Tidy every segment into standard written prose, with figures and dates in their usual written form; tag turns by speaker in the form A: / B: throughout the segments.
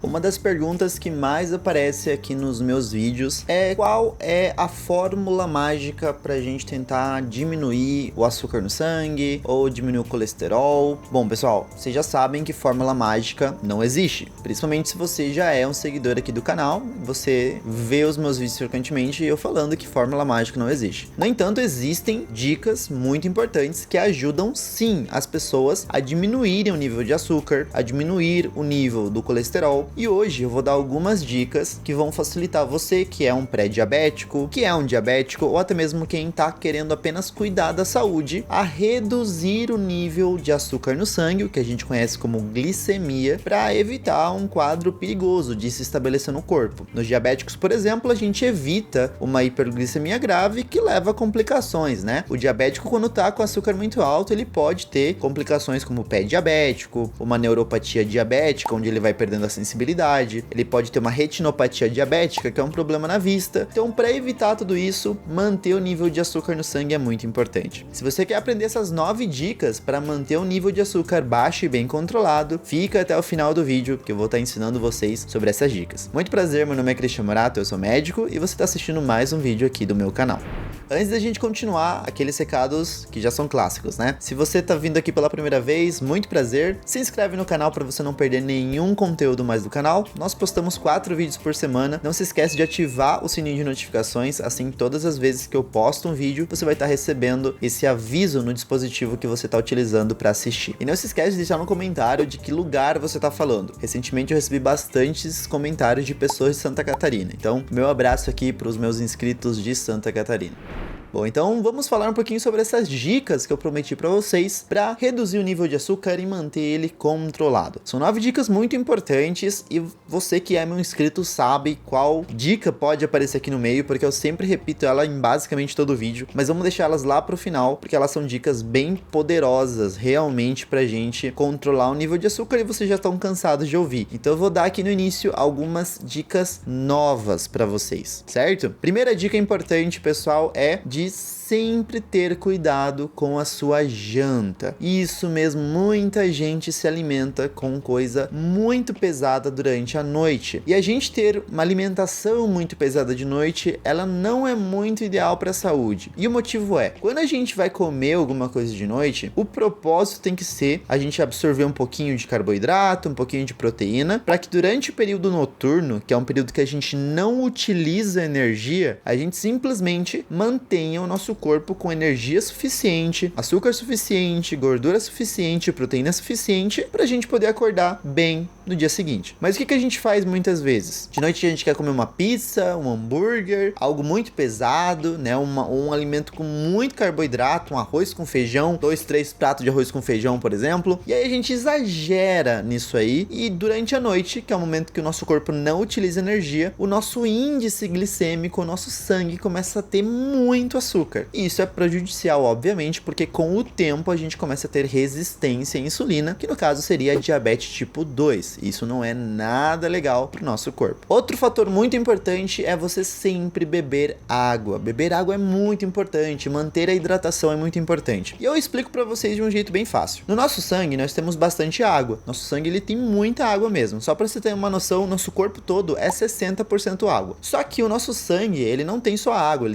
A: Uma das perguntas que mais aparece aqui nos meus vídeos é qual é a fórmula mágica pra gente tentar diminuir o açúcar no sangue ou diminuir o colesterol. Bom, pessoal, vocês já sabem que fórmula mágica não existe, principalmente se você já é um seguidor aqui do canal, você vê os meus vídeos frequentemente eu falando que fórmula mágica não existe. No entanto, existem dicas muito importantes que ajudam sim as pessoas a diminuírem o nível de açúcar, a diminuir o nível do colesterol. E hoje eu vou dar algumas dicas que vão facilitar você que é um pré-diabético, que é um diabético ou até mesmo quem tá querendo apenas cuidar da saúde, a reduzir o nível de açúcar no sangue, o que a gente conhece como glicemia, para evitar um quadro perigoso de se estabelecer no corpo. Nos diabéticos, por exemplo, a gente evita uma hiperglicemia grave que leva a complicações, né? O diabético, quando tá com açúcar muito alto, ele pode ter complicações como pé diabético, uma neuropatia diabética, onde ele vai perdendo a sensibilidade, ele pode ter uma retinopatia diabética, que é um problema na vista. Então, para evitar tudo isso, manter o nível de açúcar no sangue é muito importante. Se você quer aprender essas 9 dicas para manter o nível de açúcar baixo e bem controlado, fica até o final do vídeo, que eu vou estar ensinando vocês sobre essas dicas. Muito prazer, meu nome é Cristian Morato, eu sou médico e você está assistindo mais um vídeo aqui do meu canal. Antes da gente continuar, aqueles recados que já são clássicos, né? Se você tá vindo aqui pela primeira vez, muito prazer. Se inscreve no canal para você não perder nenhum conteúdo mais do canal. Nós postamos 4 vídeos por semana. Não se esquece de ativar o sininho de notificações, assim todas as vezes que eu posto um vídeo, você vai estar recebendo esse aviso no dispositivo que você está utilizando para assistir. E não se esquece de deixar no comentário de que lugar você tá falando. Recentemente eu recebi bastantes comentários de pessoas de Santa Catarina. Então, meu abraço aqui para os meus inscritos de Santa Catarina. Bom, então vamos falar um pouquinho sobre essas dicas que eu prometi para vocês para reduzir o nível de açúcar e manter ele controlado. São 9 dicas muito importantes e você que é meu inscrito sabe qual dica pode aparecer aqui no meio, porque eu sempre repito ela em basicamente todo vídeo, mas vamos deixar elas lá pro final, porque elas são dicas bem poderosas realmente pra gente controlar o nível de açúcar e vocês já estão cansados de ouvir. Então eu vou dar aqui no início algumas dicas novas para vocês, certo? Primeira dica importante, pessoal, é de sempre ter cuidado com a sua janta. Isso mesmo, muita gente se alimenta com coisa muito pesada durante a noite. E a gente ter uma alimentação muito pesada de noite, ela não é muito ideal para a saúde. E o motivo é, quando a gente vai comer alguma coisa de noite, o propósito tem que ser a gente absorver um pouquinho de carboidrato, um pouquinho de proteína, para que durante o período noturno, que é um período que a gente não utiliza energia, a gente simplesmente mantenha o nosso corpo com energia suficiente, açúcar suficiente, gordura suficiente, proteína suficiente para a gente poder acordar bem no dia seguinte. Mas o que a gente faz muitas vezes? De noite a gente quer comer uma pizza, um hambúrguer, algo muito pesado, né? Um alimento com muito carboidrato, um arroz com feijão, 2, 3 pratos de arroz com feijão, por exemplo. E aí a gente exagera nisso aí e durante a noite, que é o momento que o nosso corpo não utiliza energia, o nosso índice glicêmico, o nosso sangue começa a ter muito açúcar. E isso é prejudicial, obviamente, porque com o tempo a gente começa a ter resistência à insulina, que no caso seria a diabetes tipo 2. Isso não é nada legal para o nosso corpo. Outro fator muito importante é você sempre beber água. Beber água é muito importante, manter a hidratação é muito importante. E eu explico para vocês de um jeito bem fácil. No nosso sangue nós temos bastante água. Nosso sangue ele tem muita água mesmo. Só para você ter uma noção, nosso corpo todo é 60% água. Só que o nosso sangue, ele não tem só água,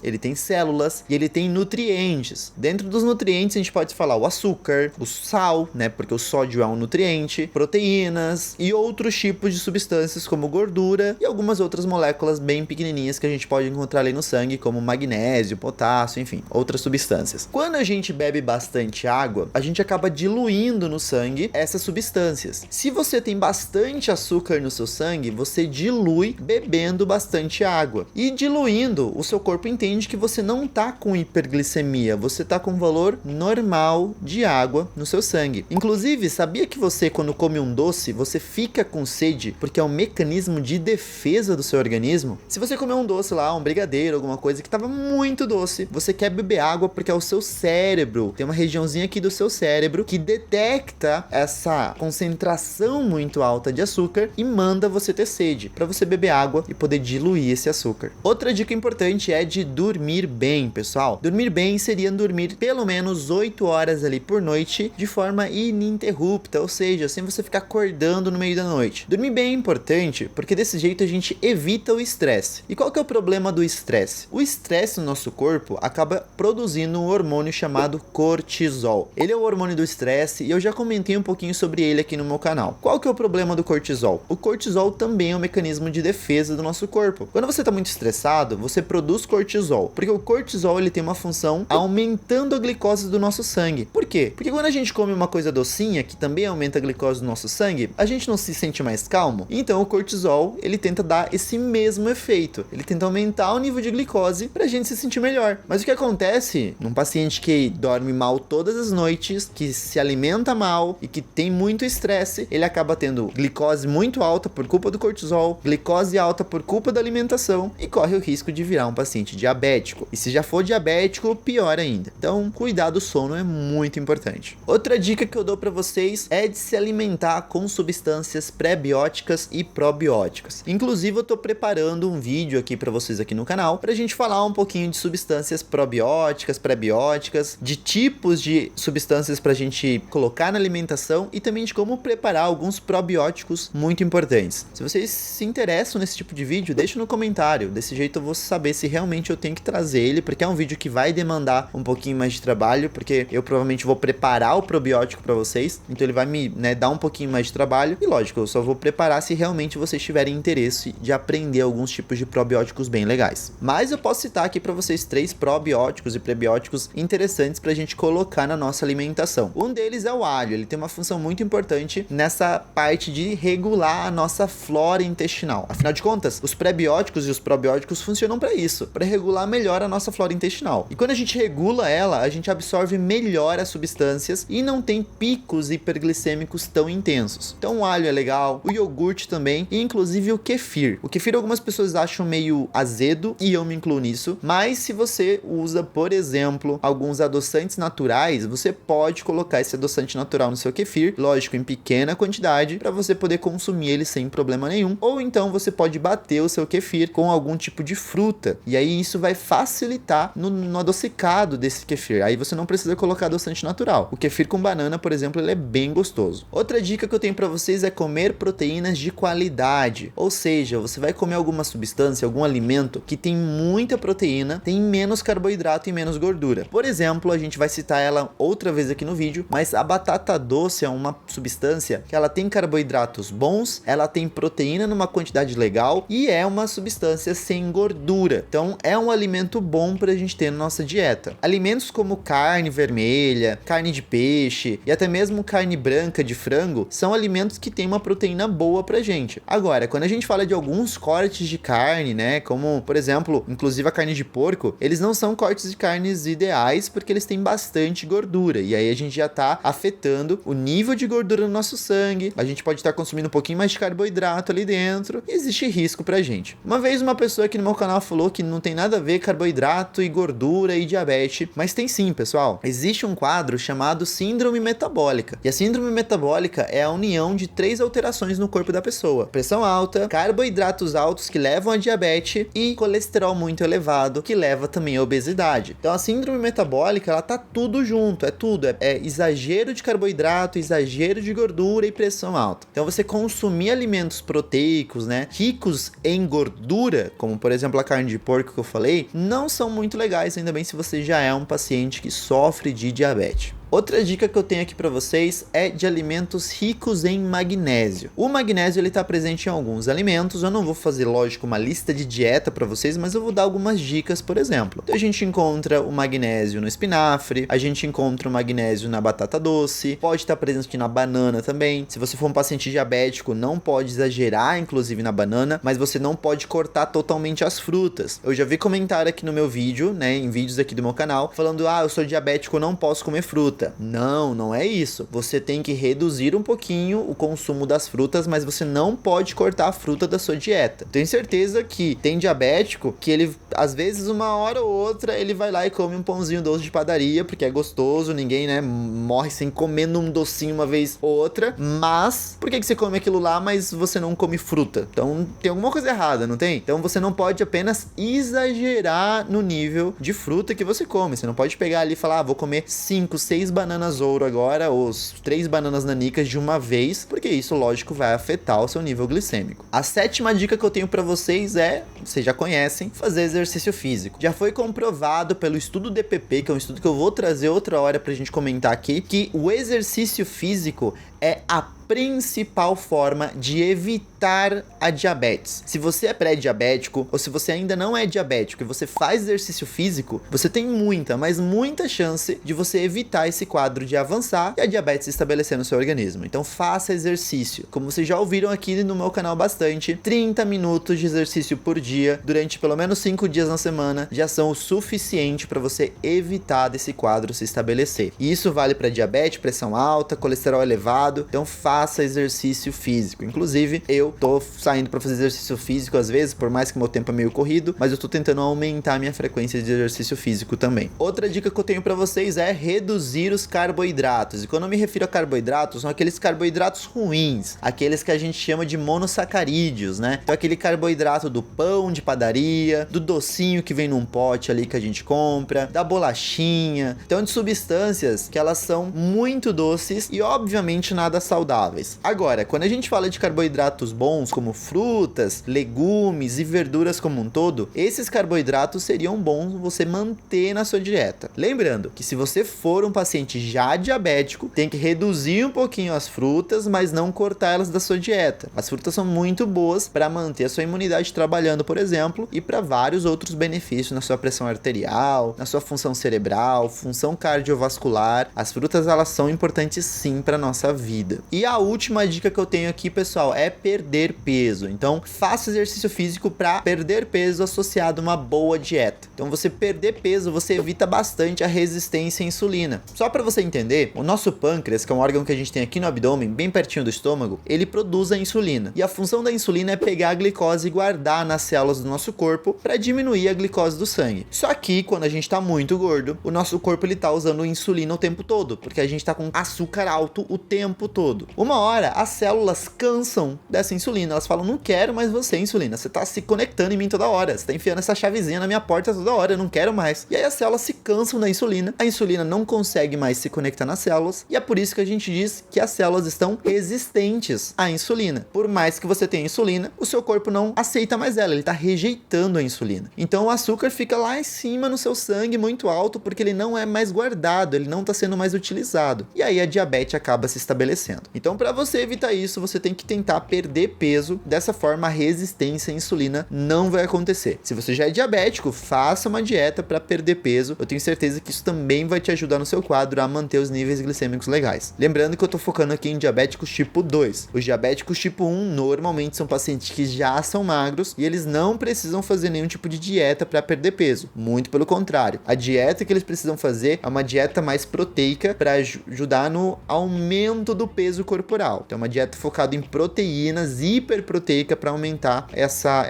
A: ele tem células e ele tem nutrientes. Dentro dos nutrientes a gente pode falar o açúcar, o sal, né, porque o sódio é um nutriente, proteínas e outros tipos de substâncias como gordura e algumas outras moléculas bem pequenininhas que a gente pode encontrar ali no sangue, como magnésio, potássio, enfim, outras substâncias. Quando a gente bebe bastante água, a gente acaba diluindo no sangue essas substâncias. Se você tem bastante açúcar no seu sangue, você dilui bebendo bastante água. E diluindo, o seu corpo entende que você não tá com hiperglicemia, você tá com um valor normal de água no seu sangue. Inclusive, sabia que você, quando come um doce, você fica com sede porque é um mecanismo de defesa do seu organismo? Se você comer um doce lá, um brigadeiro, alguma coisa que tava muito doce, você quer beber água porque é o seu cérebro, tem uma regiãozinha aqui do seu cérebro que detecta essa concentração muito alta de açúcar e manda você ter sede, para você beber água e poder diluir esse açúcar. Outra dica importante é de dormir bem. bem, pessoal. Dormir bem seria dormir pelo menos 8 horas ali por noite de forma ininterrupta, ou seja, sem você ficar acordando no meio da noite. Dormir bem é importante porque desse jeito a gente evita o estresse. E qual que é o problema do estresse? O estresse no nosso corpo acaba produzindo um hormônio chamado cortisol. Ele é o hormônio do estresse e eu já comentei um pouquinho sobre ele aqui no meu canal. Qual que é o problema do cortisol? O cortisol também é um mecanismo de defesa do nosso corpo. Quando você está muito estressado, você produz cortisol, porque o cortisol ele tem uma função aumentando a glicose do nosso sangue. Por quê? Porque quando a gente come uma coisa docinha, que também aumenta a glicose do nosso sangue, a gente não se sente mais calmo. Então o cortisol, ele tenta dar esse mesmo efeito. Ele tenta aumentar o nível de glicose pra gente se sentir melhor. Mas o que acontece num paciente que dorme mal todas as noites, que se alimenta mal e que tem muito estresse, ele acaba tendo glicose muito alta por culpa do cortisol, glicose alta por culpa da alimentação e corre o risco de virar um paciente diabético. E se já for diabético, pior ainda. Então, cuidar do sono é muito importante. Outra dica que eu dou pra vocês é de se alimentar com substâncias pré-bióticas e probióticas. Inclusive, eu tô preparando um vídeo aqui pra vocês aqui no canal pra gente falar um pouquinho de substâncias probióticas, pré-bióticas, de tipos de substâncias pra gente colocar na alimentação e também de como preparar alguns probióticos muito importantes. Se vocês se interessam nesse tipo de vídeo, deixa no comentário. Desse jeito eu vou saber se realmente eu tenho que trazer ele, porque é um vídeo que vai demandar um pouquinho mais de trabalho, porque eu provavelmente vou preparar o probiótico pra vocês, então ele vai me dar um pouquinho mais de trabalho. E lógico, eu só vou preparar se realmente vocês tiverem interesse de aprender alguns tipos de probióticos bem legais. Mas eu posso citar aqui pra vocês 3 probióticos e prebióticos interessantes pra gente colocar na nossa alimentação. Um deles é o alho. Ele tem uma função muito importante nessa parte de regular a nossa flora intestinal. Afinal de contas, os prebióticos e os probióticos funcionam para isso, para regular melhor a nossa flora intestinal. E quando a gente regula ela, a gente absorve melhor as substâncias e não tem picos hiperglicêmicos tão intensos. Então o alho é legal, o iogurte também e inclusive o kefir. O kefir algumas pessoas acham meio azedo e eu me incluo nisso, mas se você usa, por exemplo, alguns adoçantes naturais, você pode colocar esse adoçante natural no seu kefir, lógico, em pequena quantidade, para você poder consumir ele sem problema nenhum. Ou então você pode bater o seu kefir com algum tipo de fruta, e aí isso vai facilitar no adocicado desse kefir. Aí você não precisa colocar adoçante natural. O kefir com banana, por exemplo, ele é bem gostoso. Outra dica que eu tenho para vocês é comer proteínas de qualidade, ou seja, você vai comer alguma substância, algum alimento que tem muita proteína, tem menos carboidrato e menos gordura. Por exemplo, a gente vai citar ela outra vez aqui no vídeo, mas a batata doce é uma substância que ela tem carboidratos bons, ela tem proteína numa quantidade legal e é uma substância sem gordura. Então é um alimento bom pra gente ter na nossa dieta. Alimentos como carne vermelha, carne de peixe e até mesmo carne branca de frango são alimentos que têm uma proteína boa pra gente. Agora, quando a gente fala de alguns cortes de carne, né, como por exemplo, inclusive a carne de porco, eles não são cortes de carnes ideais porque eles têm bastante gordura e aí a gente já tá afetando o nível de gordura no nosso sangue, a gente pode estar consumindo um pouquinho mais de carboidrato ali dentro e existe risco pra gente. Uma vez uma pessoa aqui no meu canal falou que não tem nada a ver carboidrato e gordura e diabetes, mas tem sim, pessoal. Existe um quadro chamado síndrome metabólica e a síndrome metabólica é a união de 3 alterações no corpo da pessoa: pressão alta, carboidratos altos que levam a diabetes e colesterol muito elevado que leva também à obesidade. Então a síndrome metabólica, ela tá tudo junto, é tudo, é exagero de carboidrato, exagero de gordura e pressão alta. Então você consumir alimentos proteicos, né, ricos em gordura, como por exemplo a carne de porco que eu falei, não são muito legais, ainda bem se você já é um paciente que sofre de diabetes. Outra dica que eu tenho aqui para vocês é de alimentos ricos em magnésio. O magnésio ele está presente em alguns alimentos. Eu não vou fazer, lógico, uma lista de dieta para vocês, mas eu vou dar algumas dicas, por exemplo. Então, a gente encontra o magnésio no espinafre, a gente encontra o magnésio na batata doce, pode estar presente na banana também. Se você for um paciente diabético, não pode exagerar, inclusive na banana, mas você não pode cortar totalmente as frutas. Eu já vi comentário aqui no meu vídeo, né, em vídeos aqui do meu canal, falando: ah, eu sou diabético, eu não posso comer fruta. fruta. Não é isso. Você tem que reduzir um pouquinho o consumo das frutas, mas você não pode cortar a fruta da sua dieta. Tenho certeza que tem diabético que ele, às vezes, uma hora ou outra, ele vai lá e come um pãozinho doce de padaria, porque é gostoso, ninguém, né, morre sem comendo um docinho uma vez ou outra, mas por que você come aquilo lá, mas você não come fruta? Então tem alguma coisa errada, não tem? Então você não pode apenas exagerar no nível de fruta que você come. Você não pode pegar ali e falar, vou comer 5, 6 bananas ouro agora, ou 3 bananas nanicas de uma vez, porque isso, lógico, vai afetar o seu nível glicêmico. A 7ª dica que eu tenho pra vocês é, vocês já conhecem, fazer exercício físico. Já foi comprovado pelo estudo DPP, que é um estudo que eu vou trazer outra hora pra gente comentar aqui, que o exercício físico é a principal forma de evitar a diabetes. Se você é pré-diabético ou se você ainda não é diabético e você faz exercício físico, você tem muita, mas muita chance de você evitar esse quadro de avançar e a diabetes se estabelecer no seu organismo. Então faça exercício. Como vocês já ouviram aqui no meu canal bastante, 30 minutos de exercício por dia durante pelo menos 5 dias na semana já são o suficiente para você evitar desse quadro se estabelecer. E isso vale para diabetes, pressão alta, colesterol elevado. Então faça exercício físico. Inclusive, eu tô saindo para fazer exercício físico às vezes, por mais que meu tempo é meio corrido, mas eu tô tentando aumentar a minha frequência de exercício físico também. Outra dica que eu tenho para vocês é reduzir os carboidratos. E quando eu me refiro a carboidratos, são aqueles carboidratos ruins, aqueles que a gente chama de monossacarídeos, né? Então aquele carboidrato do pão de padaria, do docinho que vem num pote ali que a gente compra, da bolachinha. Então de substâncias que elas são muito doces e obviamente nada saudáveis. Agora, quando a gente fala de carboidratos bons, como frutas, legumes e verduras como um todo, esses carboidratos seriam bons você manter na sua dieta. Lembrando que se você for um paciente já diabético, tem que reduzir um pouquinho as frutas, mas não cortar elas da sua dieta. As frutas são muito boas para manter a sua imunidade trabalhando, por exemplo, e para vários outros benefícios na sua pressão arterial, na sua função cerebral, função cardiovascular. As frutas, elas são importantes sim para nossa vida. E a última dica que eu tenho aqui, pessoal, é perder peso. Então, faça exercício físico para perder peso associado a uma boa dieta. Então, você perder peso, você evita bastante a resistência à insulina. Só para você entender, o nosso pâncreas, que é um órgão que a gente tem aqui no abdômen, bem pertinho do estômago, ele produz a insulina. E a função da insulina é pegar a glicose e guardar nas células do nosso corpo para diminuir a glicose do sangue. Só que, quando a gente tá muito gordo, o nosso corpo ele tá usando insulina o tempo todo, porque a gente tá com açúcar alto o tempo todo. Uma hora, as células cansam dessa insulina. Elas falam, não quero mais você, insulina. Você tá se conectando em mim toda hora. Você tá enfiando essa chavezinha na minha porta toda hora. Eu não quero mais. E aí as células se cansam da insulina. A insulina não consegue mais se conectar nas células. E é por isso que a gente diz que as células estão resistentes à insulina. Por mais que você tenha insulina, o seu corpo não aceita mais ela. Ele tá rejeitando a insulina. Então o açúcar fica lá em cima no seu sangue muito alto, porque ele não é mais guardado. Ele não tá sendo mais utilizado. E aí a diabetes acaba se estabelecendo. Então, para você evitar isso, você tem que tentar perder peso. Dessa forma, a resistência à insulina não vai acontecer. Se você já é diabético, faça uma dieta para perder peso. Eu tenho certeza que isso também vai te ajudar no seu quadro a manter os níveis glicêmicos legais. Lembrando que eu tô focando aqui em diabéticos tipo 2. Os diabéticos tipo 1 normalmente são pacientes que já são magros e eles não precisam fazer nenhum tipo de dieta para perder peso. Muito pelo contrário. A dieta que eles precisam fazer é uma dieta mais proteica para ajudar no aumento do peso corporal. Então, uma dieta focada em proteínas, hiperproteica, para aumentar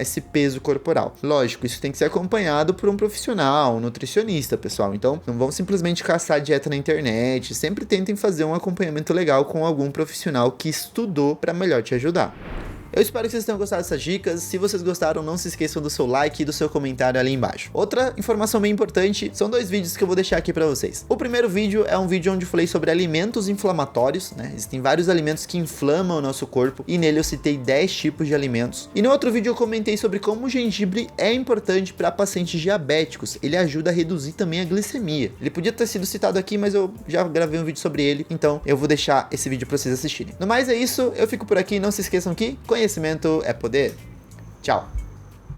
A: esse peso corporal. Lógico, isso tem que ser acompanhado por um profissional, um nutricionista, pessoal. Então, não vão simplesmente caçar dieta na internet. Sempre tentem fazer um acompanhamento legal com algum profissional que estudou para melhor te ajudar. Eu espero que vocês tenham gostado dessas dicas. Se vocês gostaram, não se esqueçam do seu like e do seu comentário ali embaixo. Outra informação bem importante, são 2 vídeos que eu vou deixar aqui pra vocês. O primeiro vídeo é um vídeo onde eu falei sobre alimentos inflamatórios, né? Existem vários alimentos que inflamam o nosso corpo e nele eu citei 10 tipos de alimentos. E no outro vídeo eu comentei sobre como o gengibre é importante para pacientes diabéticos. Ele ajuda a reduzir também a glicemia. Ele podia ter sido citado aqui, mas eu já gravei um vídeo sobre ele, então eu vou deixar esse vídeo pra vocês assistirem. No mais é isso, eu fico por aqui, não se esqueçam que conhecimento é poder. Tchau!